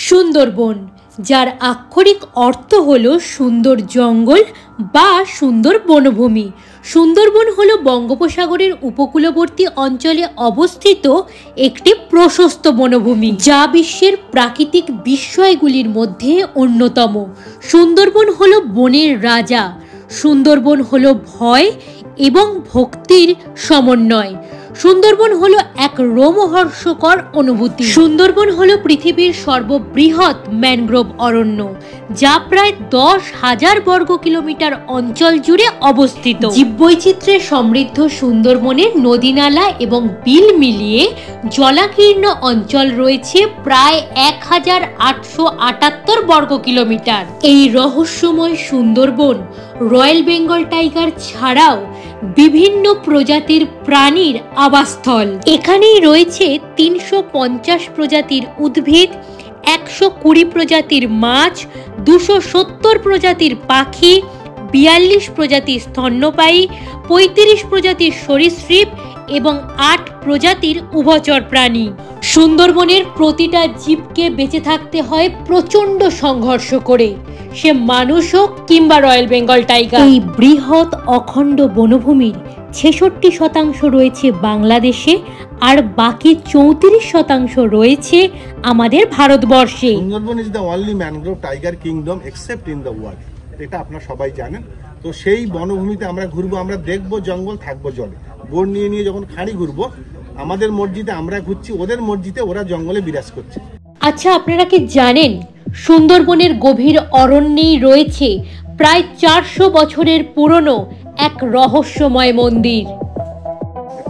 সুন্দরবন, যার আক্ষরিক অর্থ হলো সুন্দর জঙ্গল বা সুন্দর বনভূমি। সুন্দরবন হলো বঙ্গোপসাগরের উপকূলবর্তী অঞ্চলে অবস্থিত একটি প্রশস্ত বনভূমি, যা বিশ্বের প্রাকৃতিক বিস্ময়গুলির মধ্যে অন্যতম। সুন্দরবন হলো বনের রাজা। সুন্দরবন হলো ভয় এবং ভক্তির সমন্বয়। সুন্দরবন হলো এক রোমহর্ষকর অনুভূতি। সুন্দরবন হলো পৃথিবীর সর্ববৃহৎ ম্যানগ্রোভ অরণ্য, যা প্রায় 10,000 বর্গ কিলোমিটার অঞ্চল জুড়ে অবস্থিত। জীববৈচিত্র্যে সমৃদ্ধ সুন্দরবনে নদীনালা এবং বিল মিলিয়ে জলাকীর্ণ অঞ্চল রয়েছে প্রায় 1,878 বর্গ কিলোমিটার। এই রহস্যময় সুন্দরবন রয়্যাল বেঙ্গল টাইগার ছাড়াও বিভিন্ন প্রজাতির প্রাণীর আবাসস্থল। এখানেই রয়েছে 350 প্রজাতির উদ্ভিদ, 120 প্রজাতির মাছ, 270 প্রজাতির পাখি, 42 প্রজাতির স্তন্যপায়ী, 35 প্রজাতির সরীসৃপ এবং 8 প্রজাতির উভচর প্রাণী। সুন্দরবনের প্রতিটা জীবকে বেঁচে থাকতে হয় প্রচণ্ড সংঘর্ষ করে, সে মানুষ হোক কিংবা রয়্যাল বেঙ্গল টাইগার। এই বৃহৎ অখণ্ড বনভূমির 66% রয়েছে বাংলাদেশে, আর বাকি 34% রয়েছে আমাদের ভারতবর্ষে। Sundarban is the only mangrove tiger kingdom except in the world. এটা আপনারা সবাই জানেন। তো সেই বনভূমিতে আমরা ঘুরবো, আমরা দেখবো জঙ্গল, থাকবো জলে। বোট নিয়ে নিয়ে যখন খাড়ি ঘুরবো, আমাদের মসজিদে আমরা ঘুরছি, ওদের মসজিদে ওরা জঙ্গলে বিরাজ করছে। আচ্ছা, আপনারা কি জানেন সুন্দরবনের গভীর অরণ্যেই রয়েছে প্রায় 400 বছরের পুরনো এক রহস্যময় মন্দির।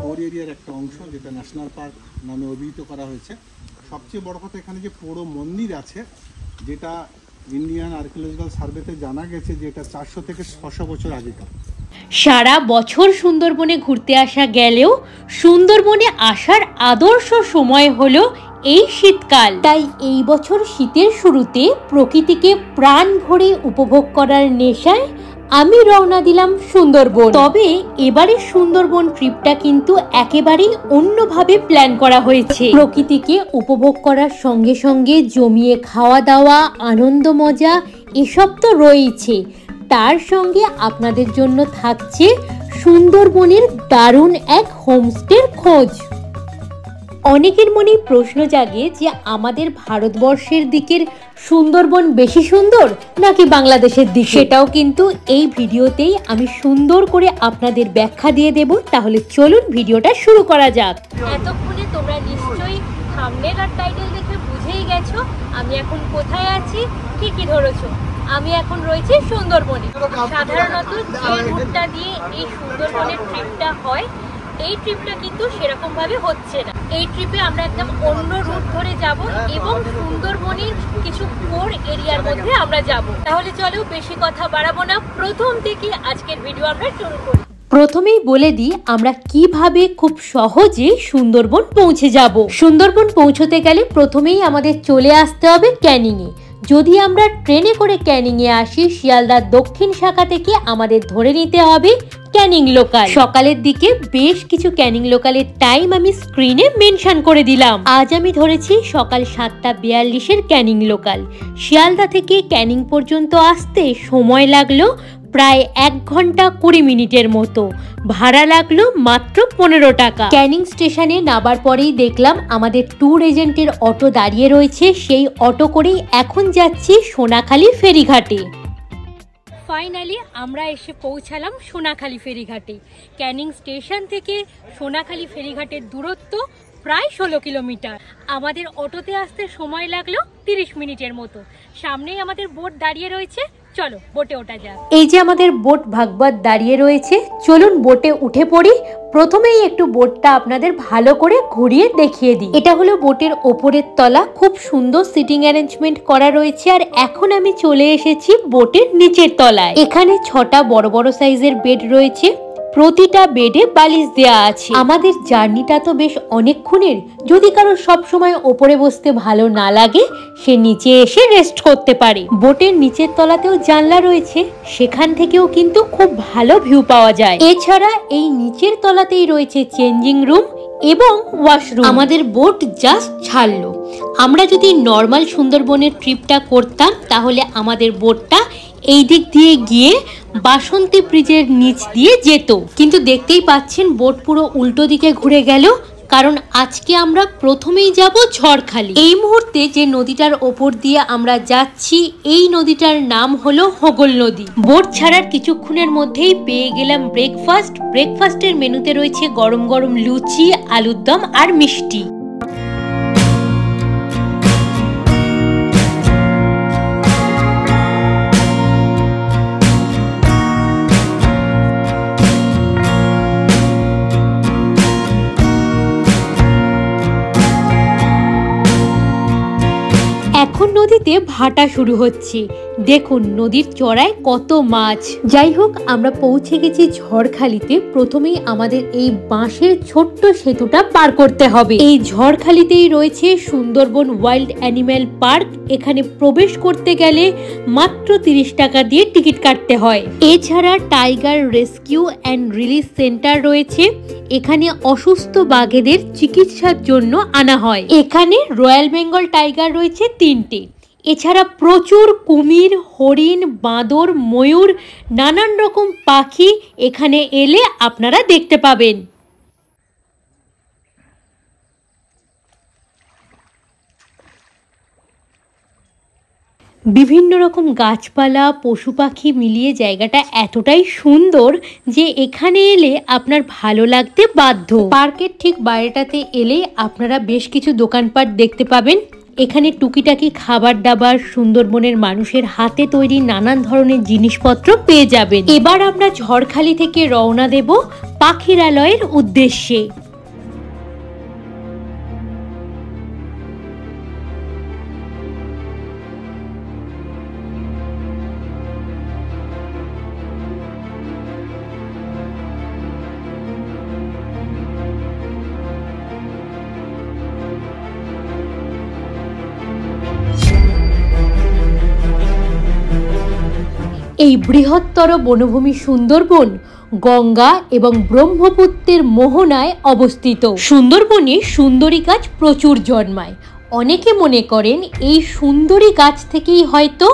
কোর এরিয়ার একটা অংশ, যেটা ন্যাশনাল পার্ক নামে অভিহিত করা হয়েছে। সবচেয়ে বড় কথা, এখানে যে পোড়ো মন্দির আছে, যেটা ইন্ডিয়ান আর্কিওলজিক্যাল সার্ভেতে জানা গেছে যে এটা 400 থেকে 600 বছর আগেকার। সারা বছর সুন্দরবনে ঘুরতে আসা গেলেও সুন্দরবনে আসার আদর্শ সময় হলো এই শীতকাল। তাই এই বছর শীতের শুরুতে প্রকৃতিকে প্রাণ ভরে উপভোগ করার নেশায় আমি রওনা দিলাম সুন্দরবন। তবে এবারে সুন্দরবন ট্রিপটা কিন্তু একেবারেই অন্যভাবে প্ল্যান করা হয়েছে। প্রকৃতিকে উপভোগ করার সঙ্গে সঙ্গে জমিয়ে খাওয়া দাওয়া, আনন্দ মজা এসব তো রয়েছে, তার সঙ্গে আপনাদের জন্য থাকছে সুন্দরবনের দারুণ এক হোমস্টের খোঁজ। অনেকের মনেই প্রশ্ন জাগে যে আমাদের ভারতবর্ষের দিকের সুন্দরবন বেশি সুন্দর নাকি বাংলাদেশের দিক। সেটাও কিন্তু এই ভিডিওতেই আমি সুন্দর করে আপনাদের ব্যাখ্যা দিয়ে দেব। তাহলে চলুন ভিডিওটা শুরু করা যাক। এতক্ষণে তোমরা নিশ্চয়ই থাম্বনেল আর টাইটেল দেখে বুঝেই গেছো আমি এখন কোথায় আছি, ঠিকই ধরেছো। আমি এখন রয়েছি সুন্দরবনে। সাধারণত যে রুটটা দিয়ে এই সুন্দরবনের ট্রিপটা হয়, এই ট্রিপটা কিন্তু সেরকম ভাবে হচ্ছে না। এই ট্রিপে আমরা একদম অন্য রুট ধরে যাব এবং সুন্দরবনের কিছু কোর এরিয়ার মধ্যে আমরা যাব। তাহলে চলো বেশি কথা বাড়াবো না, প্রথম থেকে আজকের ভিডিও আমরা শুরু করি। প্রথমেই বলে দিই আমরা কিভাবে খুব সহজে সুন্দরবন পৌঁছে যাব। সুন্দরবন পৌঁছতে গেলে প্রথমেই আমাদের চলে আসতে হবে ক্যানিংয়ে। যদি আমরা ট্রেনে করে ক্যানিংয়ে আসি, শিয়ালদার দক্ষিণ শাখা থেকে আমাদের ধরে নিতে হবে ক্যানিং লোকাল। সকালের দিকে বেশ কিছু ক্যানিং লোকালের টাইম আমি স্ক্রিনে মেনশন করে দিলাম। আজ আমি ধরেছি সকাল 7:42-এর ক্যানিং লোকাল। শিয়ালদা থেকে ক্যানিং পর্যন্ত আসতে সময় লাগলো প্রায় 1 ঘন্টা 20 মিনিটের মতো। ভাড়া লাগলো মাত্র 15 টাকা। ক্যানিং স্টেশনে নামার পরেই দেখলাম আমাদের ট্যুর এজেন্টের অটো দাঁড়িয়ে রয়েছে। সেই অটো করেই এখন যাচ্ছি সোনাখালী ফেরিঘাটে। ফাইনালি আমরা এসে পৌঁছালাম সোনাখালী ফেরিঘাটে। ক্যানিং স্টেশন থেকে সোনাখালী ফেরিঘাটের দূরত্ব প্রায় 16 কিলোমিটার। আমাদের অটোতে আসতে সময় লাগলো 30 মিনিটের মতো। সামনেই আমাদের বোট দাঁড়িয়ে রয়েছে, চলো বোটে ওঠা যাক। এই যে আমাদের বোট ভাগবত দাঁড়িয়ে রয়েছে, চলুন বোটে উঠে পড়ি। প্রথমেই একটু বোটটা আপনাদের ভালো করে ঘুরিয়ে দেখিয়ে দিই। এটা হলো বোটের ওপরের তলা, খুব সুন্দর সিটিং অ্যারেঞ্জমেন্ট করা রয়েছে। আর এখন আমি চলে এসেছি বোটের নিচের তলায়। এখানে 6টা বড় বড় সাইজের বেড রয়েছে। প্রতিটা বেডে বালিশ দেয়া আছে। আমাদের জার্নিটা তো বেশ অনেকক্ষণের, যদি কারো সব সময় ওপরে বসতে ভালো না লাগে সে নিচে এসে রেস্ট করতে পারে। বোটের নিচের তলাতেও জানলা রয়েছে, সেখান থেকেও কিন্তু খুব ভালো ভিউ পাওয়া যায়। এছাড়া এই নিচের তলাতেই রয়েছে চেঞ্জিং রুম এবং ওয়াশরুম। আমাদের বোট জাস্ট ছাড়লো। আমরা যদি নর্মাল সুন্দরবনের ট্রিপটা করতাম তাহলে আমাদের বোটটা এই দিক দিয়ে গিয়ে বাসন্তী ব্রিজের নিচ দিয়ে যেত, কিন্তু দেখতেই পাচ্ছেন বোট পুরো উল্টো দিকে ঘুরে গেল, কারণ আজকে আমরা প্রথমেই যাব ঝড়খালি। এই মুহূর্তে যে নদীটার ওপর দিয়ে আমরা যাচ্ছি এই নদীটার নাম হলো হোগল নদী। বোট ছাড়ার কিছুক্ষণের মধ্যেই পেয়ে গেলাম ব্রেকফাস্ট। ব্রেকফাস্টের মেনুতে রয়েছে গরম গরম লুচি, আলুর দম আর মিষ্টি। এখন নদীতে ভাটা শুরু হচ্ছে, দেখুন নদীর চড়ায় কত মাছ। যাই হোক, আমরা পৌঁছে গেছি ঝড়খালিতে। প্রথমেই আমাদের এই বাঁশের ছোট্ট সেতুটা পার করতে হবে। এই ঝড়খালিতেই রয়েছে সুন্দরবন ওয়াইল্ড অ্যানিম্যাল পার্ক। এখানে প্রবেশ করতে গেলে মাত্র 30 টাকা দিয়ে টিকিট কাটতে হয়। এছাড়া tiger rescue and release centre রয়েছে, এখানে অসুস্থ বাঘেদের চিকিৎসার জন্য আনা হয়। এখানে রয়্যাল বেঙ্গল টাইগার রয়েছে 3টে। এছাড়া প্রচুর কুমির, হরিণ, বাঁদর, ময়ূর, নানান রকম পাখি এখানে এলে আপনারা দেখতে পাবেন। বিভিন্ন রকম গাছপালা, পশু পাখি মিলিয়ে জায়গাটা এতটাই সুন্দর যে এখানে এলে আপনার ভালো লাগতে বাধ্য। পার্কের ঠিক বাইরেটাতে এলে আপনারা বেশ কিছু দোকানপাট দেখতে পাবেন। এখানে টুকিটাকি খাবার দাবার, সুন্দরবনের মানুষের হাতে তৈরি নানান ধরনের জিনিসপত্র পেয়ে যাবেন। এবার আমরা ঝড়খালি থেকে রওনা দেব পাখিরালয়ের উদ্দেশ্যে। এই বৃহত্তর বনভূমি সুন্দরবন গঙ্গা এবং ব্রহ্মপুত্রের মোহনায় অবস্থিত। সুন্দরবনে সুন্দরী গাছ প্রচুর জন্মায়। অনেকে মনে করেন এই সুন্দরী গাছ থেকেই হয়তো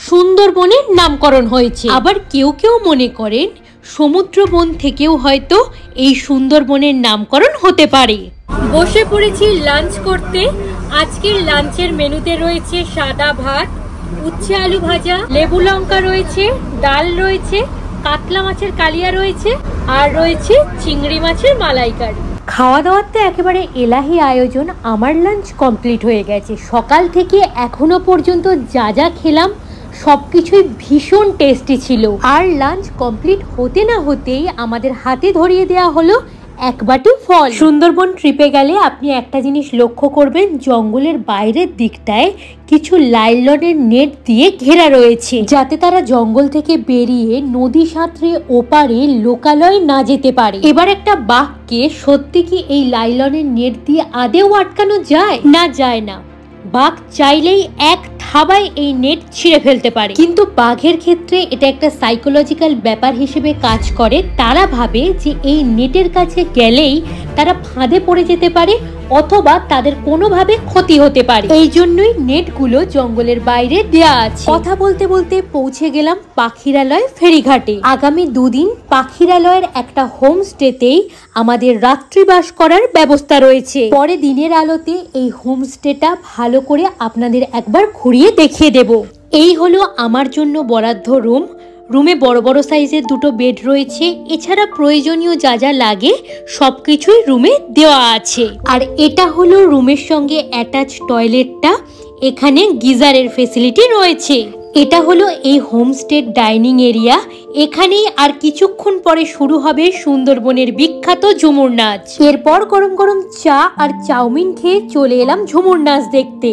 সুন্দরবনের নামকরণ হয়েছে, আবার কেউ কেউ মনে করেন সমুদ্রবন থেকেও হয়তো এই সুন্দরবনের নামকরণ হতে পারে। বসে পড়েছি লাঞ্চ করতে। আজকের লাঞ্চের মেনুতে রয়েছে সাদা ভাত, উচ্ছে আলু ভাজা, লেবু লঙ্কা রয়েছে, ডাল রয়েছে, কাতলা মাছের কালিয়া রয়েছে, আর রয়েছে চিংড়ি মাছের মালাইকারি। খাওয়া দাওয়ার তো একেবারে এলাহি আয়োজন। আমার লাঞ্চ কমপ্লিট হয়ে গেছে। সকাল থেকে এখনো পর্যন্ত যা যা খেলাম সবকিছুই ভীষণ টেস্টি ছিল। আর লাঞ্চ কমপ্লিট হতে না হতেই আমাদের হাতে ধরিয়ে দেওয়া হলো এক বাটি ফল। সুন্দরবন ট্রিপে গেলে আপনি একটা জিনিস লক্ষ্য করবেন, জঙ্গলের বাইরের দিকটায় কিছু লাইলনের নেট দিয়ে ঘেরা রয়েছে, যাতে তারা জঙ্গল থেকে বেরিয়ে নদী সাঁতরে ওপারে লোকালয়ে না যেতে পারে। এবার একটা বাঘকে সত্যি কি এই লাইলনের নেট দিয়ে আদেও আটকানো যায়? না, যায় না। বাঘ চাইলেই এক থাবায় এই নেট ছিঁড়ে ফেলতে পারে, কিন্তু বাঘের ক্ষেত্রে এটা একটা সাইকোলজিক্যাল ব্যাপার হিসেবে কাজ করে। তারা ভাবে যে এই নেটের কাছে গেলেই তারা ফাঁদে পড়ে যেতে পারে অথবা তাদের কোনোভাবে ক্ষতি হতে পারে। এই জন্যই নেটগুলো জঙ্গলের বাইরে দেয়া আছে। কথা বলতে বলতে পৌঁছে গেলাম পাখিরালয় ফেরিঘাটে। আগামী 2 দিন পাখিরালয়ের একটা হোমস্টেতেই আমাদের রাত্রিবাস করার ব্যবস্থা রয়েছে। পরে দিনের আলোতে এই হোমস্টেটা ভালো করে আপনাদের একবার ঘুরিয়ে দেখিয়ে দেব। এই হলো আমার জন্য বরাদ্দ রুম। রুমে বড় বড় সাইজের 2টো বেড রয়েছে। এছাড়া প্রয়োজনীয় যা যা লাগে সবকিছুই রুমে দেওয়া আছে। আর এটা হলো রুমের সঙ্গে অ্যাটাচ টয়লেটটা। এখানে গিজারের ফেসিলিটি রয়েছে। এটা হলো এই হোমস্টের ডাইনিং এরিয়া। এখানেই আর কিছুক্ষণ পরে শুরু হবে সুন্দরবনের বিখ্যাত ঝুমুর নাচ। এরপর গরম গরম চা আর চাউমিন খেয়ে চলে এলাম ঝুমুর নাচ দেখতে।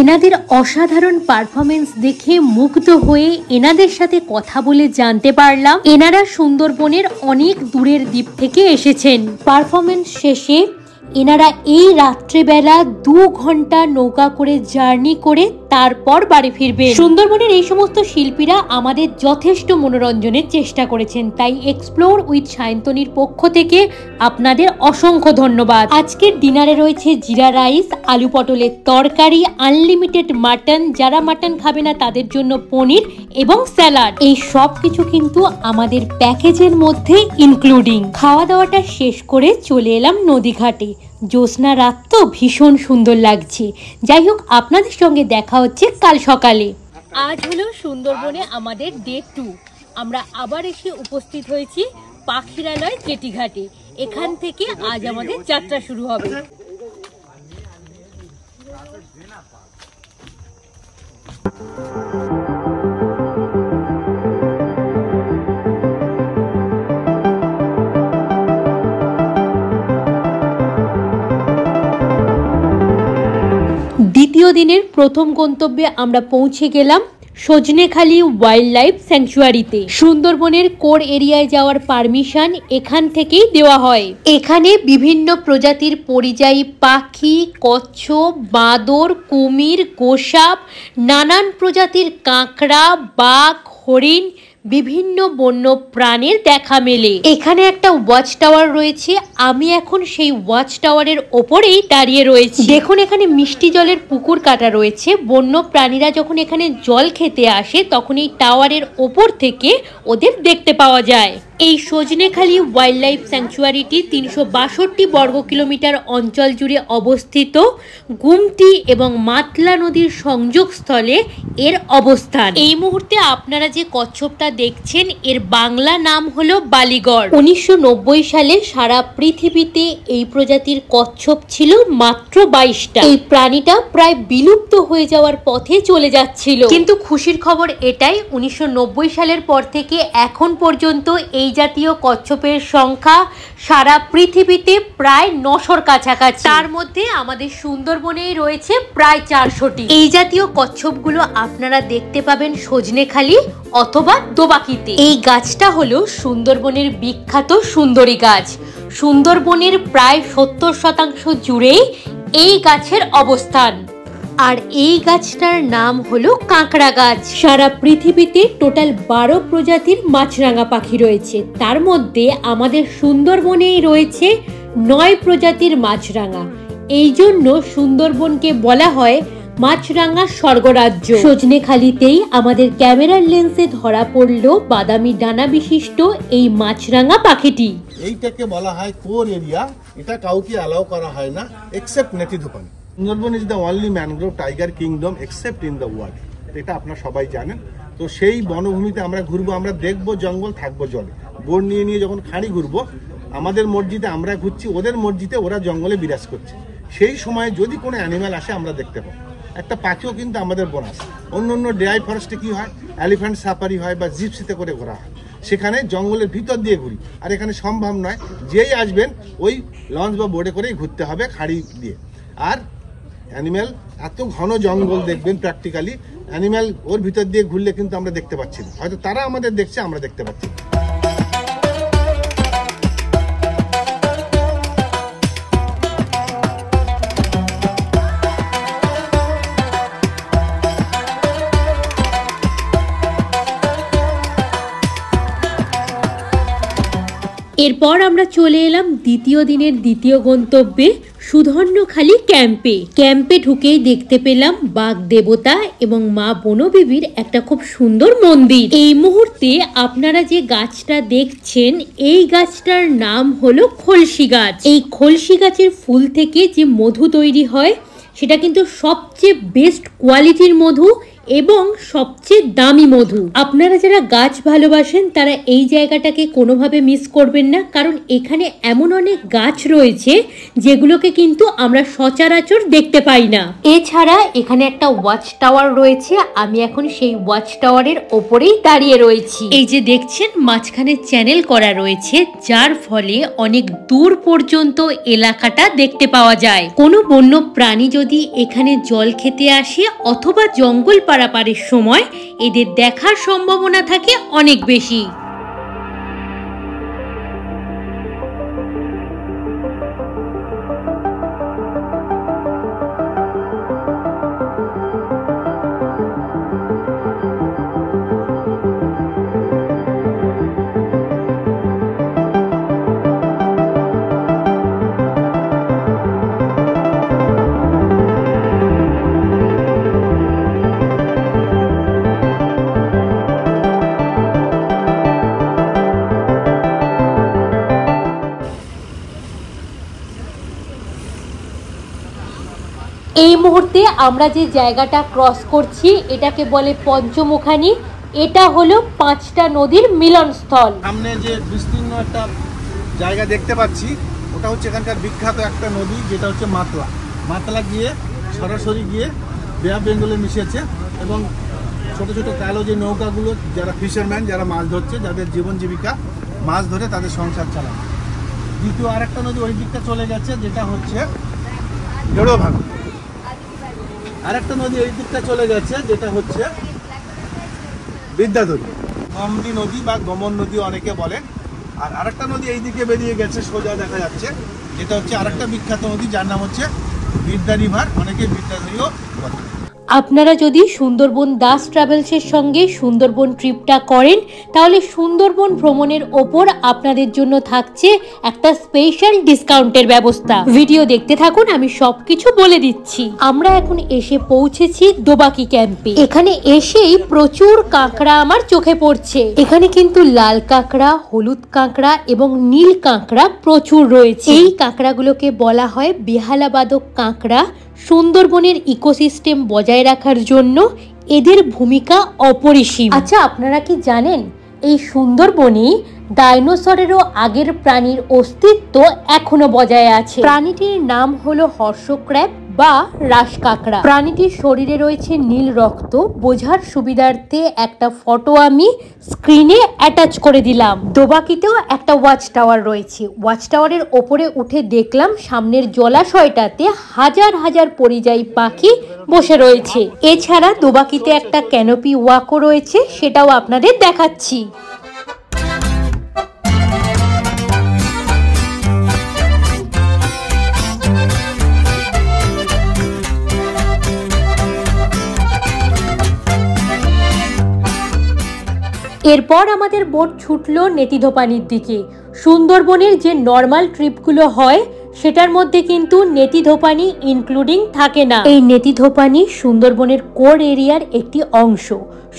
এনাদের অসাধারণ পারফরমেন্স দেখে মুগ্ধ হয়ে এনাদের সাথে কথা বলে জানতে পারলাম এনারা সুন্দরবনের অনেক দূরের দ্বীপ থেকে এসেছেন। পারফরমেন্স শেষে এনারা এই রাত্রেবেলা 2 ঘন্টা নৌকা করে জার্নি করে তারপর বাড়ি ফিরবে। সুন্দরবনের এই সমস্ত শিল্পীরা আমাদের যথেষ্ট মনোরঞ্জনের চেষ্টা করেছেন, তাই এক্সপ্লোর উইথ সায়ন্তনীর পক্ষ থেকে আপনাদের অসংখ্য ধন্যবাদ। আজকের ডিনারে রয়েছে জিরা রাইস, আলু পটলের তরকারি, আনলিমিটেড মাটন, যারা মাটন খাবে না তাদের জন্য পনির এবং স্যালাড। এই সব কিছু কিন্তু আমাদের প্যাকেজের মধ্যে ইনক্লুডিং। খাওয়া দাওয়াটা শেষ করে চলে এলাম নদীঘাটে। জ্যোৎস্না রাত তো ভীষণ সুন্দর লাগছে। যাই হোক, আপনাদের সঙ্গে দেখা হচ্ছে কাল সকালে। আজ হলো সুন্দরবনে আমাদের ডে 2। আমরা আবার এসে উপস্থিত হয়েছি পাখিরালয় জেটিঘাটে। এখান থেকে আজ আমাদের যাত্রা শুরু হবে। দ্বিতীয় দিনের প্রথম গন্তব্যে আমরা পৌঁছে গেলাম সজনেখালি ওয়াইল্ড লাইফ স্যাংচুয়ারিতে। সুন্দরবনের কোর এরিয়ায় যাওয়ার পারমিশন এখান থেকেই দেওয়া হয়। এখানে বিভিন্ন প্রজাতির পরিযায়ী পাখি, কচ্ছপ, বাঁদর, কুমির, গোসাপ, নানান প্রজাতির কাঁকড়া, বাঘ, হরিণ, বিভিন্ন বন্য প্রাণীর দেখা মেলে। এখানে একটা ওয়াচ টাওয়ার রয়েছে, আমি এখন সেই ওয়াচ টাওয়ারের ওপরেই দাঁড়িয়ে রয়েছি। দেখুন, এখানে মিষ্টি জলের পুকুর কাটা রয়েছে। বন্য প্রাণীরা যখন এখানে জল খেতে আসে তখন এই টাওয়ারের ওপর থেকে ওদের দেখতে পাওয়া যায়। এই সজনেখালি ওয়াইল্ড লাইফ স্যাংচুয়ারিটি 362 বর্গ কিলোমিটার অঞ্চল জুড়ে অবস্থিত। গুমতি এবং মাতলা নদীর সংযোগস্থলে এর অবস্থান। এই মুহূর্তে আপনারা যে কচ্ছপটা দেখছেন এর বাংলা নাম হলো বালিগড়। 1990 সালে সারা পৃথিবীতে এই প্রজাতির কচ্ছপ ছিল মাত্র 22টা। এই প্রাণীটা প্রায় বিলুপ্ত হয়ে যাওয়ার পথে চলে যাচ্ছিল। কিন্তু খুশির খবর এটাই, 1990 সালের পর থেকে এখন পর্যন্ত এই জাতীয় কচ্ছপের সংখ্যা সারা পৃথিবীতে প্রায় 900-র কাছাকাছি। তার মধ্যে আমাদের সুন্দরবনেই রয়েছে প্রায় 400টি। এই জাতীয় কচ্ছপগুলো আপনারা দেখতে পাবেন সজনেখালি অথবা দোবাকিতে। এই গাছটা হলো সুন্দরবনের বিখ্যাত সুন্দরী গাছ। সুন্দরবনের প্রায় 70% জুড়েই এই গাছের অবস্থান। আর এই গাছটার নাম হলো কাঁকড়া গাছ। সারা পৃথিবীতে টোটাল 12 প্রজাতির মাছরাঙা পাখি রয়েছে। তার মধ্যে আমাদের সুন্দরবনেই রয়েছে 9 প্রজাতির মাছরাঙা। এই জন্য সুন্দরবনকে বলা হয় মাছরাঙা স্বর্গরাজ্য। সজনেখালিতেই আমাদের ক্যামেরার লেন্সে ধরা পড়লো বাদামি ডানা বিশিষ্ট এই মাছরাঙা পাখিটি। এইটাকে বলা হয় কোর এরিয়া। এটা কাউকে অ্যালাউ করা হয় না এক্সেপ্ট নেতিধুপানি। Sundarban is the only mangrove tiger kingdom except in the world. এটা আপনারা সবাই জানেন। তো সেই বনভূমিতে আমরা ঘুরবো, আমরা দেখবো জঙ্গল, থাকবো জলে। বোট নিয়ে নিয়ে যখন খাঁড়ি ঘুরবো, আমাদের মসজিদে আমরা ঘুরছি, ওদের মসজিদে ওরা জঙ্গলে বিরাজ করছে। সেই সময় যদি কোনো অ্যানিম্যাল আসে আমরা দেখতে পাবো। একটা পাখিও কিন্তু আমাদের বোনাস। অন্য অন্য ড্রাই ফরেস্টে কি হয়, এলিফ্যান্ট সাফারি হয় বা জিপসিতে করে ঘোরা হয়, সেখানে জঙ্গলের ভিতর দিয়ে ঘুরি। আর এখানে সম্ভব নয়, যেই আসবেন ওই লঞ্চ বা বোটে করেই ঘুরতে হবে খাড়ি দিয়ে। আর অ্যানিম্যাল এত ঘন জঙ্গল দেখবেন, প্র্যাকটিক্যালি অ্যানিম্যাল ওর ভিতর দিয়ে ঘুরলে কিন্তু আমরা দেখতে পাচ্ছি না। হয়তো তারা আমাদের দেখছে, আমরা দেখতে পাচ্ছি। এরপর আমরা চলে এলাম দ্বিতীয় দিনের দ্বিতীয় গন্তব্যে সুধর্ণখালি ক্যাম্পে। ক্যাম্পে ঢুকেই দেখতে পেলাম বাঘ দেবতা এবং মা বনবিবির একটা খুব সুন্দর মন্দির। এই মুহূর্তে আপনারা যে গাছটা দেখছেন এই গাছটার নাম হলো খলসি গাছ। এই খলসি গাছের ফুল থেকে যে মধু তৈরি হয় সেটা কিন্তু সবচেয়ে বেস্ট কোয়ালিটির মধু এবং সবচেয়ে দামি মধু। আপনারা যারা গাছ ভালোবাসেন তারা এই জায়গাটাকে কোনোভাবে মিস করবেন না, কারণ এখানে এমন অনেক গাছ রয়েছে যেগুলোকে কিন্তু আমরা সচরাচর দেখতে পাই না। এছাড়া এখানে একটা ওয়াচ টাওয়ার রয়েছে, আমি এখন সেই ওয়াচ টাওয়ারের ওপরেই দাঁড়িয়ে রয়েছি। এই যে দেখছেন মাঝখানে চ্যানেল করা রয়েছে, যার ফলে অনেক দূর পর্যন্ত এলাকাটা দেখতে পাওয়া যায়। কোনো বন্য প্রাণী যদি এখানে জল খেতে আসে অথবা জঙ্গল পারাপারের সময় এদের দেখার সম্ভাবনা থাকে অনেক বেশি। এই মুহূর্তে আমরা যে জায়গাটা ক্রস করছি এটাকে বলে পঞ্চমুখানি। এটা হলো 5টা নদীর মিলনস্থল। সামনে যে বিস্তীর্ণ একটা জায়গা দেখতে পাচ্ছি ওটা হচ্ছে এখানকার বিখ্যাত একটা নদী, যেটা হচ্ছে মাতলা। মাতলা গিয়ে সরাসরি গিয়ে বে অফ বেঙ্গলে মিশেছে এবং ছোট ছোট কালো যে নৌকাগুলো, যারা ফিশারম্যান, যারা মাছ ধরছে, যাদের জীবন জীবিকা মাছ ধরে তাদের সংসার চালায়। দ্বিতীয় আরেকটা নদী ওই দিকটা চলে গেছে, যেটা হচ্ছে গেড়োভাঙা। আরেকটা নদী এই দিকটা চলে গেছে, যেটা হচ্ছে বিদ্যাধরী, গমদি নদী বা গমন নদী অনেকে বলেন। আর আরেকটা নদী এই দিকে বেরিয়ে গেছে, সোজা দেখা যাচ্ছে, যেটা হচ্ছে আরেকটা বিখ্যাত নদী, যার নাম হচ্ছে বিদ্যা রিভার, অনেকে বিদ্যাধরীও বলে। আপনারা যদি সুন্দরবন দাস ট্রাভেলসের সঙ্গে সুন্দরবন ট্রিপটা করেন তাহলে সুন্দরবন ভ্রমণের ওপর আপনাদের জন্য থাকছে একটা স্পেশাল ডিসকাউন্টের ব্যবস্থা। ভিডিও দেখতে থাকুন, আমি সবকিছু বলে দিচ্ছি। আমরা এখন এসে পৌঁছেছি দোবাকি ক্যাম্পে। এখানে এসেই প্রচুর কাঁকড়া আমার চোখে পড়ছে। এখানে কিন্তু লাল কাঁকড়া, হলুদ কাঁকড়া এবং নীল কাঁকড়া প্রচুর রয়েছে। এই কাঁকড়াগুলোকে বলা হয় বেহালাবাদক কাঁকড়া। সুন্দরবনের ইকোসিস্টেম বজায় রাখার জন্য এদের ভূমিকা অপরিসীম। আচ্ছা, আপনারা কি জানেন এই সুন্দরবনে ডাইনোসরেরও আগের প্রাণীর অস্তিত্ব এখনো বজায় আছে? প্রাণীটির নাম হলো হর্ষক্র্যাব বা রাস কাঁকড়া। প্রাণীটির শরীরে রয়েছে নীল রক্ত। বোঝার সুবিধার্থে একটা ফটো আমি স্ক্রিনে অ্যাটাচ করে দিলাম। দোবাকিতেও একটা ওয়াচ টাওয়ার রয়েছে। ওয়াচ টাওয়ারের ওপরে উঠে দেখলাম সামনের জলাশয়টাতে হাজার হাজার পরিযায়ী পাখি বসে রয়েছে। এছাড়া দোবাকিতে একটা ক্যানোপি ওয়াকও রয়েছে, সেটাও আপনাদের দেখাচ্ছি। এরপর আমাদের বোট ছুটলো নেতিধোপানির দিকে। সুন্দরবনের যে নর্মাল ট্রিপগুলো হয় সেটার মধ্যে কিন্তু নেতিধোপানি ইনক্লুডিং থাকে না। এই নেতিধোপানি সুন্দরবনের কোর এরিয়ার একটি অংশ।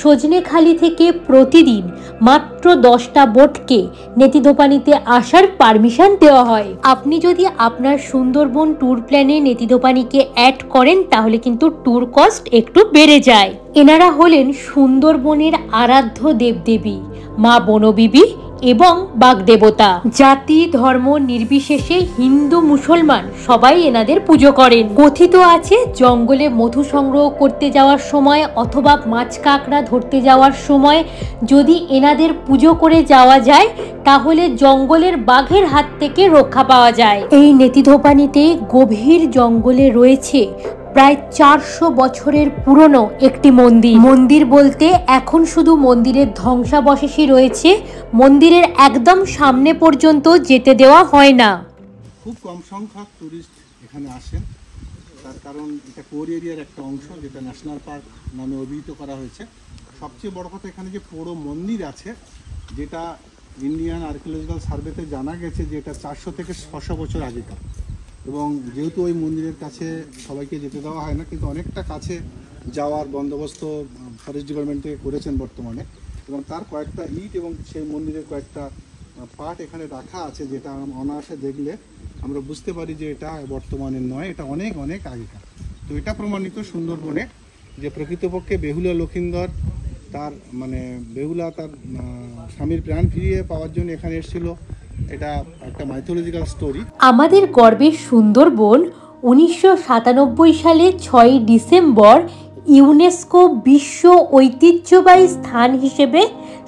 সজনেখালি থেকে প্রতিদিন মাত্র 10টা বোটকে নেতিধোপানিতে আসার পারমিশন দেওয়া হয়। আপনি যদি আপনার সুন্দরবন ট্যুর প্ল্যানে নেতিধোপানিকে অ্যাড করেন তাহলে কিন্তু ট্যুর কস্ট একটু বেড়ে যায়। এনারা হলেন সুন্দরবনের আরাধ্য দেবদেবী, মা বনবিবি এবং বাগদেবতা। জাতি ধর্ম নির্বিশেষে হিন্দু মুসলমান সবাই এনাদের পুজো করেন। কথিত আছে জঙ্গলে মধু সংগ্রহ করতে যাওয়ার সময় অথবা মাছ কাঁকড়া ধরতে যাওয়ার সময় যদি এনাদের পুজো করে যাওয়া যায় তাহলে জঙ্গলের বাঘের হাত থেকে রক্ষা পাওয়া যায়। এই নেতিধোপানিতে গভীর জঙ্গলে রয়েছে প্রায় 400 বছরের পুরনো একটি মন্দির। মন্দির বলতে এখন শুধু মন্দিরের ধ্বংসাবশেষই রয়েছে, মন্দিরের একদম সামনে পর্যন্ত যেতে দেওয়া হয় না। খুব কম সংখ্যক টুরিস্ট এখানে আসেন, তার কারণ এটা কোর এরিয়ার একটা অংশ, যেটা ন্যাশনাল পার্ক নামে অভিহিত করা হয়েছে। সবচেয়ে বড় কথা, এখানে যে পুরো মন্দির আছে, যেটা ইন্ডিয়ান আর্কিওলজিক্যাল সার্ভেতে জানা গেছে যে এটা 400 থেকে 600 বছর আগেকার। এবং যেহেতু ওই মন্দিরের কাছে সবাইকে যেতে দেওয়া হয় না, কিন্তু অনেকটা কাছে যাওয়ার বন্দোবস্ত ফরেস্ট ডিপার্টমেন্টে করেছেন বর্তমানে। এবং তার কয়েকটা ইট এবং সেই মন্দিরের কয়েকটা পার্ট এখানে রাখা আছে, যেটা অনায়াসে দেখলে আমরা বুঝতে পারি যে এটা বর্তমানে নয়, এটা অনেক অনেক আগেকার। তো এটা প্রমাণিত সুন্দরবনে যে প্রকৃতপক্ষে বেহুলা লক্ষিন্দর তার মানে বেহুলা তার স্বামীর প্রাণ ফিরিয়ে পাওয়ার জন্য এখানে এসেছিল। এটা একটা মাইথোলজিক্যাল স্টোরি। আমাদের গর্বের সুন্দরবন 1997 সালে 6 ডিসেম্বর ইউনেস্কো বিশ্ব ঐতিহ্যবাহী স্থান হিসেবে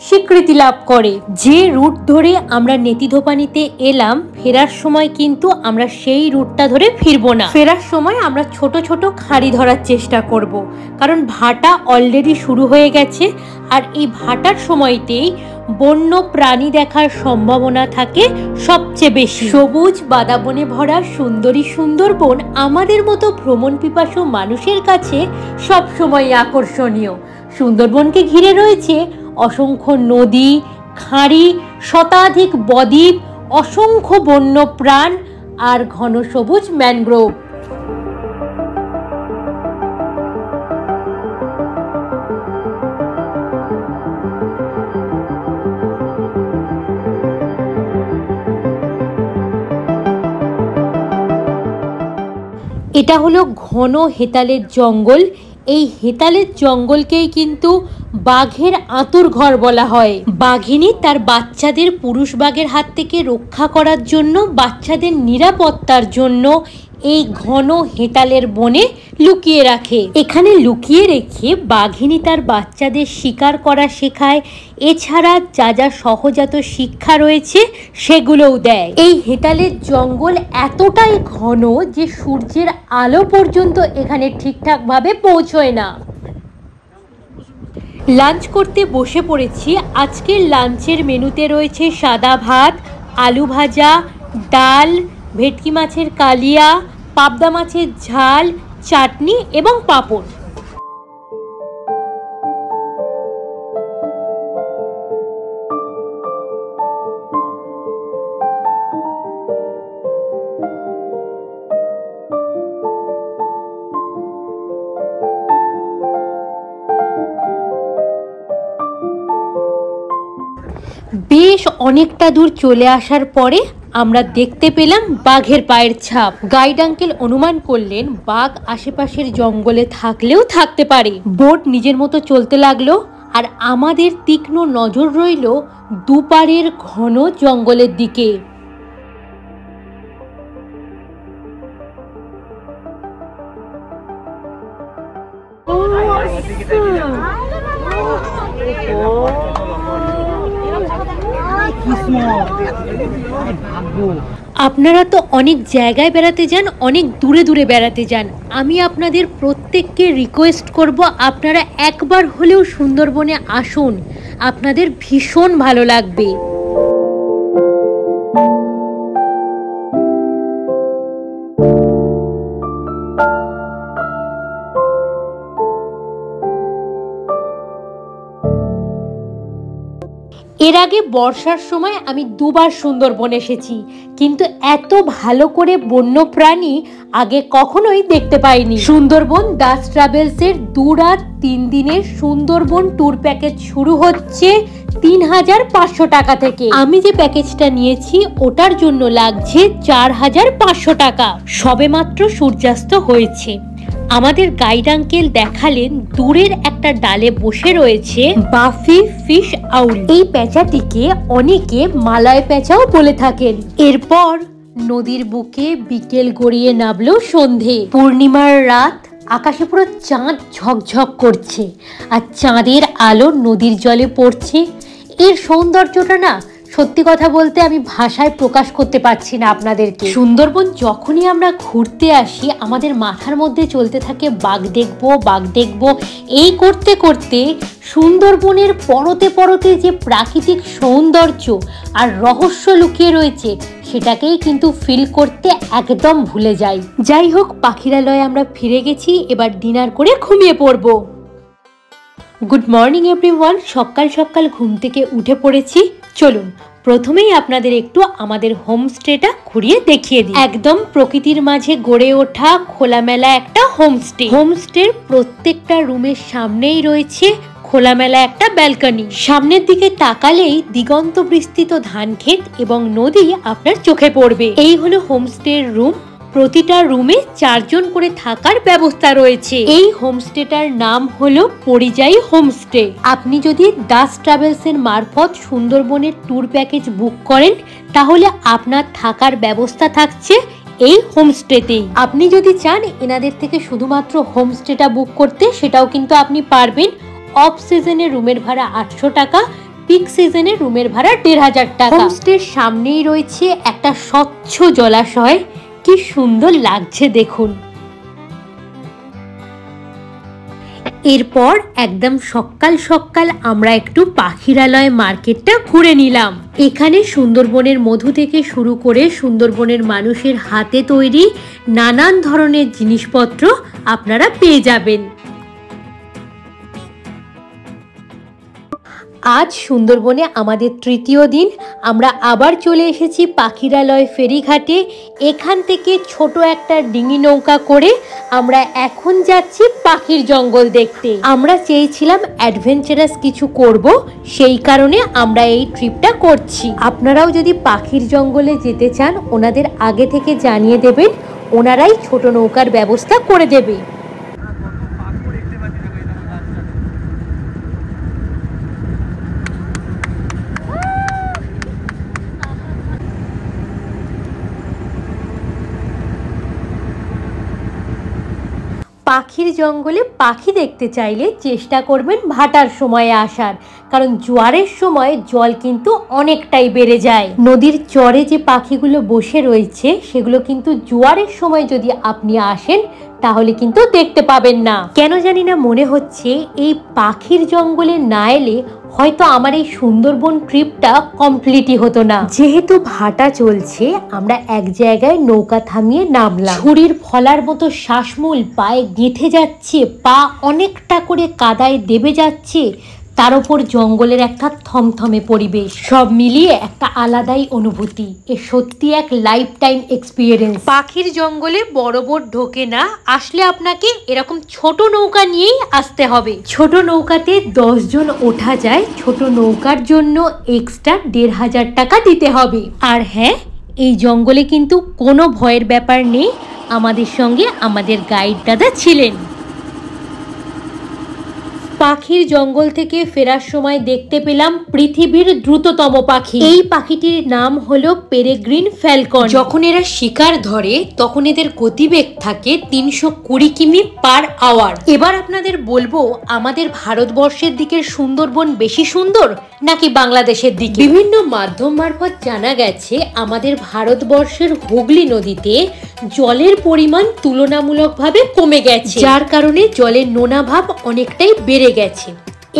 স্বীকৃতি লাভ করে। যে রুট ধরে আমরা নেতিধোপানিতে এলাম, ফেরার সময় কিন্তু আমরা সেই রুটটা ধরে ফিরবো না। ফেরার সময় আমরা ছোট ছোট খাঁড়ি ধরার চেষ্টা করব, কারণ ভাটা অলরেডি শুরু হয়ে গেছে। আর এই ভাটার সময়তেই বন্য প্রাণী দেখার সম্ভাবনা থাকে সবচেয়ে বেশি। সবুজ বাদাবনে ভরা সুন্দরী সুন্দরবন আমাদের মতো ভ্রমণ পিপাসু মানুষের কাছে সবসময় আকর্ষণীয়। সুন্দরবনকে ঘিরে রয়েছে অসংখ্য নদী, খাঁড়ি, শতাধিক বদ্বীপ, অসংখ্য বন্য প্রাণ আর ঘন সবুজ ম্যানগ্রোভ। এটা হলো ঘন হেতালের জঙ্গল। এই হেতালের জঙ্গলকেই কিন্তু বাঘের আঁতুর ঘর বলা হয়। বাঘিনী তার বাচ্চাদের পুরুষ বাঘের হাত থেকে রক্ষা করার জন্য, বাচ্চাদের নিরাপত্তার জন্য এই ঘন হেতালের বনে লুকিয়ে রাখে। এখানে লুকিয়ে রেখে বাঘিনী তার বাচ্চাদের শিকার করা শেখায়। এছাড়া যা যা সহজাত শিক্ষা রয়েছে সেগুলোও দেয়। এই হেতালের জঙ্গল এতটাই ঘন যে সূর্যের আলো পর্যন্ত এখানে ঠিকঠাকভাবে পৌঁছয় না। লাঞ্চ করতে বসে পড়েছি। আজকের লাঞ্চের মেনুতে রয়েছে সাদা ভাত, আলু ভাজা, ডাল, ভেটকি মাছের কালিয়া, পাবদা মাছের ঝাল, চাটনি এবং পাঁপড়। বেশ অনেকটা দূর চলে আসার পরে আমরা দেখতে পেলাম বাঘের পায়ের ছাপ। গাইড আঙ্কেল অনুমান করলেন বাঘ আশেপাশের জঙ্গলে থাকলেও থাকতে পারে। বোট নিজের মতো চলতে লাগলো, আর আমাদের তীক্ষ্ণ নজর রইল দুপারের ঘন জঙ্গলের দিকে। আপনারা তো অনেক জায়গায় বেড়াতে যান, অনেক দূরে দূরে বেড়াতে যান। আমি আপনাদের প্রত্যেককে রিকোয়েস্ট করব, আপনারা একবার হলেও সুন্দরবনে আসুন, আপনাদের ভীষণ ভালো লাগবে। এর আগে বর্ষার সময় আমি দুবার সুন্দরবন এসেছি, কিন্তু এত ভালো করে বন্য প্রাণী আগে কখনোই দেখতে পাইনি। সুন্দরবন দাস ট্রাভেলসের 2 রাত 3 দিনের সুন্দরবন ট্যুর প্যাকেজ শুরু হচ্ছে 3500 টাকা থেকে। আমি যে প্যাকেজটা নিয়েছি ওটার জন্য লাগছে 4500 টাকা। সবেমাত্র সূর্যাস্ত হয়েছে। আমাদের গাইড আঙ্কেল দেখালেন দূরের একটা ডালে বসে রয়েছে বাফি ফিশ আউল। এই পেঁচাটিকে অনেকে মালয় পেঁচাও বলে থাকেন। এরপর নদীর বুকে বিকেল গড়িয়ে নামলো সন্ধে। পূর্ণিমার রাত, আকাশে পুরো চাঁদ ঝকঝক করছে, আর চাঁদের আলো নদীর জলে পড়ছে। এর সৌন্দর্যটা না, সত্যি কথা বলতে আমি ভাষায় প্রকাশ করতে পারছি না আপনাদেরকে। সুন্দরবন যখনই আমরা ঘুরতে আসি, আমাদের মাথার মধ্যে চলতে থাকে বাঘ দেখবো, বাঘ দেখবো। এই করতে করতে সুন্দরবনের পরতে পরতে যে প্রাকৃতিক সৌন্দর্য আর রহস্য লুকিয়ে রয়েছে, সেটাকেই কিন্তু ফিল করতে একদম ভুলে যাই। যাই হোক, পাখিরালয়ে আমরা ফিরে গেছি, এবার ডিনার করে ঘুমিয়ে পড়বো। Good morning everyone. সকাল সকাল ঘুম থেকে উঠে পড়েছি। চলুন প্রথমেই আপনাদের একটু আমাদের হোমস্টেটা ঘুরিয়ে দেখিয়ে দিই। একদম প্রকৃতির মাঝে গড়ে ওঠা খোলামেলা একটা হোমস্টে। হোমস্টের প্রত্যেকটা রুমের সামনেই রয়েছে খোলামেলা একটা ব্যালকনি। সামনের দিকে তাকালেই দিগন্ত বিস্তৃত ধান ক্ষেত এবং নদী আপনার চোখে পড়বে। এই হলো হোমস্টের রুম। প্রতিটা রুমে 4 জন করে থাকার ব্যবস্থা রয়েছে। এই হোমস্টেটার নাম হলো পরিযায়ী হোমস্টে। আপনি যদি দাস ট্রাভেলস এর মারফত সুন্দরবনের ট্যুর প্যাকেজ বুক করেন তাহলে আপনার থাকার ব্যবস্থা থাকছে এই হোমস্টেতেই। আপনি যদি চান এনাদের থেকে শুধুমাত্র হোমস্টেটা বুক করতে, সেটাও কিন্তু আপনি পারবেন। অফ সিজনে রুমের ভাড়া 800 টাকা, পিক সিজনে রুমের ভাড়া 1500 টাকা। হোমস্টের সামনেই রয়েছে একটা স্বচ্ছ জলাশয়, কি সুন্দর লাগছে দেখুন। এরপর একদম সকাল সকাল আমরা একটু পাখিরালয় মার্কেটটা ঘুরে নিলাম। এখানে সুন্দরবনের মধু থেকে শুরু করে সুন্দরবনের মানুষের হাতে তৈরি নানান ধরনের জিনিসপত্র আপনারা পেয়ে যাবেন। আজ সুন্দরবনে আমাদের তৃতীয় দিন। আমরা আবার চলে এসেছি পাখিরালয় ফেরিঘাটে। এখান থেকে ছোট একটা ডিঙি নৌকা করে আমরা এখন যাচ্ছি পাখির জঙ্গল দেখতে। আমরা চেয়েছিলাম অ্যাডভেঞ্চারাস কিছু করব, সেই কারণে আমরা এই ট্রিপটা করছি। আপনারাও যদি পাখির জঙ্গলে যেতে চান ওনাদের আগে থেকে জানিয়ে দেবেন, ওনারাই ছোট নৌকার ব্যবস্থা করে দেবে। পাখির জঙ্গলে পাখি দেখতে চাইলে চেষ্টা করবেন ভাটার সময়ে আসার, কারণ জোয়ারের সময় জল কিন্তু অনেকটাই বেড়ে যায়। নদীর চরে যে পাখিগুলো বসে রয়েছে সেগুলো কিন্তু জোয়ারের সময় যদি আপনি আসেন তাহলে কিন্তু দেখতে পাবেন না। কেন জানি না মনে হচ্ছে এই পাখির জঙ্গলে না এলে হয়তো আমার এই সুন্দরবন ট্রিপটা কমপ্লিটই হতো না। যেহেতু ভাটা চলছে আমরা এক জায়গায় নৌকা থামিয়ে নামলাম। ছুরির ফলার মতো শ্বাসমূল পায়ে গেঁথে যাচ্ছে, পা অনেকটা করে কাদায় দেবে যাচ্ছে, তার উপর জঙ্গলের একটা থমথমে পরিবেশ, সব মিলিয়ে একটা আলাদাই অনুভূতি। এ সত্যি এক লাইফ টাইম এক্সপিরিয়েন্স। পাখির জঙ্গলে বড় বোট ঢোকে না, আসলে আপনাকে এরকম ছোট নৌকা নিয়েই আসতে হবে। ছোট নৌকাতে 10 জন ওঠা যায়। ছোট নৌকার জন্য এক্সট্রা 1500 টাকা দিতে হবে। আর হ্যাঁ, এই জঙ্গলে কিন্তু কোনো ভয়ের ব্যাপার নেই। আমাদের সঙ্গে আমাদের গাইড দাদা ছিলেন। পাখির জঙ্গল থেকে ফেরার সময় দেখতে পেলাম পৃথিবীর দ্রুততম পাখি। এই পাখিটির নাম হলো পেরেগ্রিন ফ্যালকন। যখন এরা শিকার ধরে তখন এদের গতিবেগ থাকে 320 কিমি পার আওয়ার। এবার আপনাদের বলবো আমাদের ভারতবর্ষের দিকের সুন্দরবন বেশি সুন্দর নাকি বাংলাদেশের দিকে। বিভিন্ন মাধ্যম মারফত জানা গেছে আমাদের ভারতবর্ষের হুগলি নদীতে জলের পরিমাণ তুলনামূলকভাবে কমে গেছে, যার কারণে জলের নোনা ভাব অনেকটাই বেড়ে গেছে।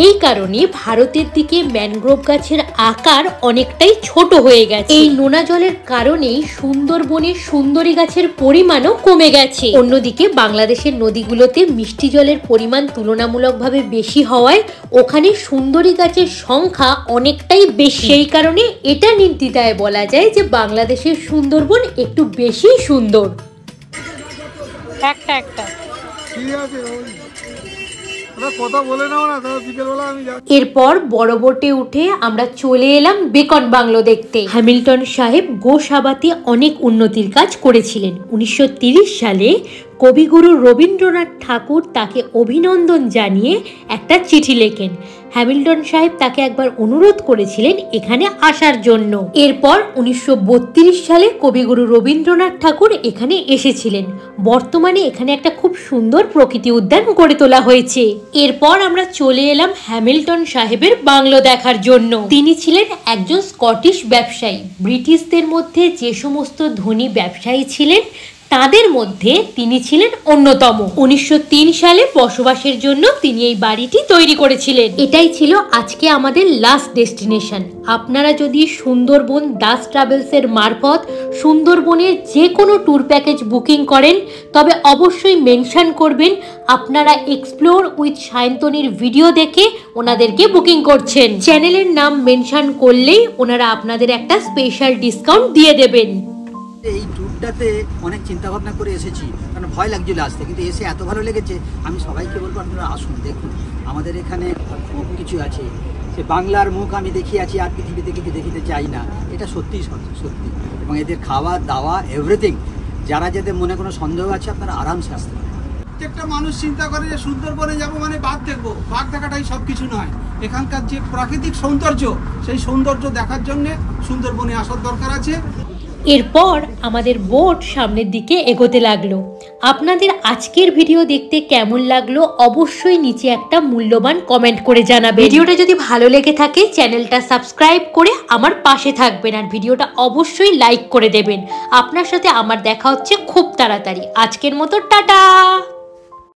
এই কারণে ভারতের দিকে ম্যানগ্রোভ গাছের আকার অনেকটাই ছোট হয়ে গেছে। এই নোনা জলের কারণেই সুন্দরবনের সুন্দরী গাছের পরিমাণও কমে গেছে। অন্যদিকে বাংলাদেশের নদীগুলোতে মিষ্টি জলের পরিমাণ তুলনামূলকভাবে বেশি হওয়ায় ওখানে সুন্দরী গাছের সংখ্যা অনেকটাই বেশি। সেই কারণে এটা নির্দ্বিধায় বলা যায় যে বাংলাদেশের সুন্দরবন একটু বেশি সুন্দর। একটা ঠিক আছে, এরপর বড় বোটে উঠে আমরা চলে এলাম বেকন বাংলো দেখতে। হ্যামিল্টন সাহেব গোসাবাতে অনেক উন্নতির কাজ করেছিলেন। 1930 সালে কবিগুরু রবীন্দ্রনাথ ঠাকুর তাকে অভিনন্দন জানিয়ে একটা চিঠি লেখেন। হ্যামিল্টন সাহেব তাকে একবার অনুরোধ করেছিলেন এখানে আসার জন্য। এরপর 1932 সালে কবিগুরু রবীন্দ্রনাথ ঠাকুর এখানে এসেছিলেন। বর্তমানে এখানে একটা খুব সুন্দর প্রকৃতি উদ্যান গড়ে তোলা হয়েছে। এরপর আমরা চলে এলাম হ্যামিল্টন সাহেবের বাংলো দেখার জন্য। তিনি ছিলেন একজন স্কটিশ ব্যবসায়ী। ব্রিটিশদের মধ্যে যে সমস্ত ধনী ব্যবসায়ী ছিলেন তাদের মধ্যে তিনি ছিলেন অন্যতম। 1903 সালে বসবাসের জন্য তিনি এই বাড়িটি তৈরি করেছিলেন। এটাই ছিল আজকে আমাদের লাস্ট ডেস্টিনেশন। আপনারা যদি সুন্দরবন দাস ট্রাভেলস এর মারফত সুন্দরবনের যে কোনো ট্যুর প্যাকেজ বুকিং করেন তবে অবশ্যই মেনশন করবেন আপনারা এক্সপ্লোর উইথ সায়ন্তনীর ভিডিও দেখে ওনাদেরকে বুকিং করছেন। চ্যানেলের নাম মেনশন করলেই ওনারা আপনাদের একটা স্পেশাল ডিসকাউন্ট দিয়ে দেবেন। এই ট্যুরটাতে অনেক চিন্তা ভাবনা করে এসেছি, কারণ ভয় লাগছিল আসতে, কিন্তু এসে এত ভালো লেগেছে। আমি সবাইকে বলবো আপনারা আসুন, দেখুন আমাদের এখানে খুব কিছু আছে। সে বাংলার মুখ আমি দেখিয়েছি, আর পৃথিবীতে কিছু দেখিতে চাই না। এটা সত্যি সত্যি। এবং এদের খাওয়া দাওয়া এভরিথিং যারা যাদের মনে কোনো সন্দেহ আছে আপনারা আরামসে আসতে পারেন। প্রত্যেকটা মানুষ চিন্তা করে যে সুন্দরবনে যাব মানে বাঘ দেখবো, বাঘ দেখাটাই সব কিছু নয়। এখানকার যে প্রাকৃতিক সৌন্দর্য, সেই সৌন্দর্য দেখার জন্যে সুন্দরবনে আসার দরকার আছে। এরপর আমাদের বোট সামনের দিকে এগোতে লাগলো। আপনাদের আজকের ভিডিও দেখতে কেমন লাগলো অবশ্যই নিচে একটা মূল্যবান কমেন্ট করে জানাবেন। ভিডিওটা যদি ভালো লেগে থাকে চ্যানেলটা সাবস্ক্রাইব করে আমার পাশে থাকবেন, আর ভিডিওটা অবশ্যই লাইক করে দেবেন। আপনার সাথে আমার দেখা হচ্ছে খুব তাড়াতাড়ি। আজকের মতো টাটা।